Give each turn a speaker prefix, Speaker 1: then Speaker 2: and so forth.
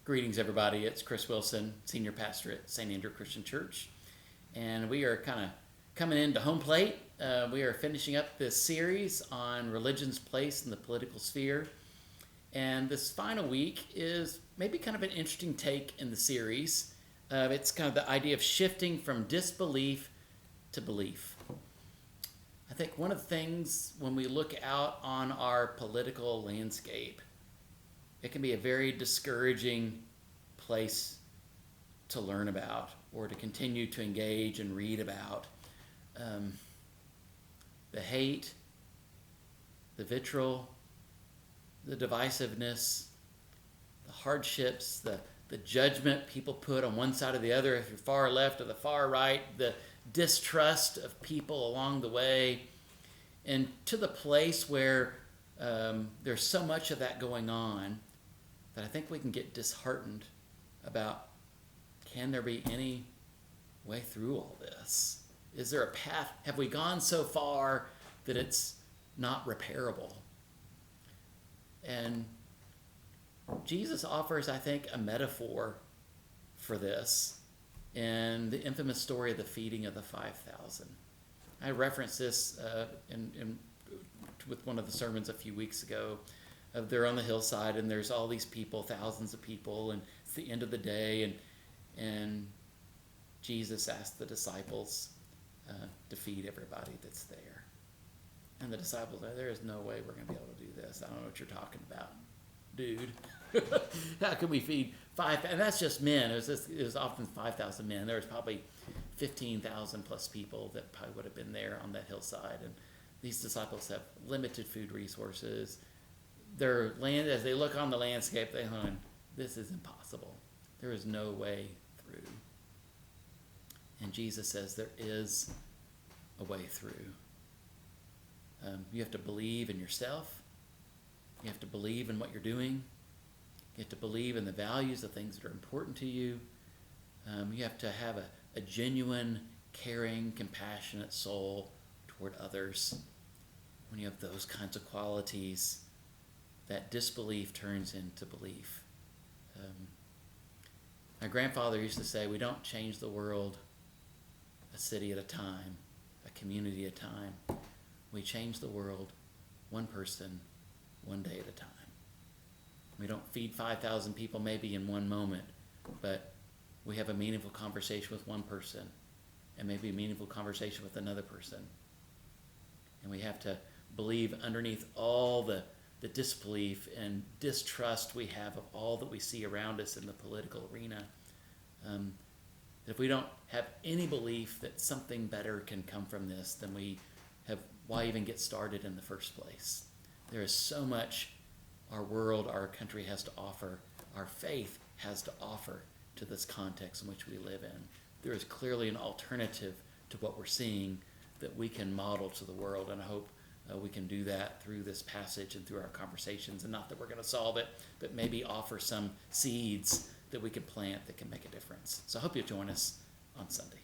Speaker 1: Greetings, everybody. It's Chris Wilson, Senior Pastor at St. Andrew Christian Church. And we are kind of coming into home plate. We are finishing up this series on religion's place in the political sphere. And this final week is maybe kind of an interesting take in the series. It's kind of the idea of shifting from disbelief to belief. I think one of the things when we look out on our political landscape, it can be a very discouraging place to learn about or to continue to engage and read about. The hate, the vitriol, the divisiveness, the hardships, the judgment people put on one side or the other, if you're far left or the far right, the distrust of people along the way, and to the place where there's so much of that going on that I think we can get disheartened about, can there be any way through all this? Is there a path? Have we gone so far that it's not repairable? And Jesus offers, I think, a metaphor for this in the infamous story of the feeding of the 5,000. I referenced this with one of the sermons a few weeks ago. They're on the hillside and there's all these people, thousands of people, and it's the end of the day, and Jesus asked the disciples to feed everybody that's there. And the disciples are, there is no way we're going to be able to do this. I don't know what you're talking about, dude. How can we feed 5,000? And that's just men. It was often 5,000 men. There was probably 15,000 plus people that probably would have been there on that hillside. And these disciples have limited food resources. Their land, as they look on the landscape, they go, this is impossible. There is no way through. And Jesus says there is a way through. You have to believe in yourself. You have to believe in what you're doing. You have to believe in the values, the things that are important to you. You have to have a genuine, caring, compassionate soul toward others. When you have those kinds of qualities, that disbelief turns into belief. My grandfather used to say, we don't change the world a city at a time, a community at a time. We change the world one person, one day at a time. We don't feed 5,000 people maybe in one moment, but we have a meaningful conversation with one person and maybe a meaningful conversation with another person. And we have to believe underneath all the disbelief and distrust we have of all that we see around us in the political arena, that if we don't have any belief that something better can come from this, then why even get started in the first place? There is so much our world, our country has to offer, our faith has to offer to this context in which we live in. There is clearly an alternative to what we're seeing that we can model to the world, and I hope we can do that through this passage and through our conversations, and not that we're going to solve it, but maybe offer some seeds that we can plant that can make a difference. So I hope you'll join us on Sunday.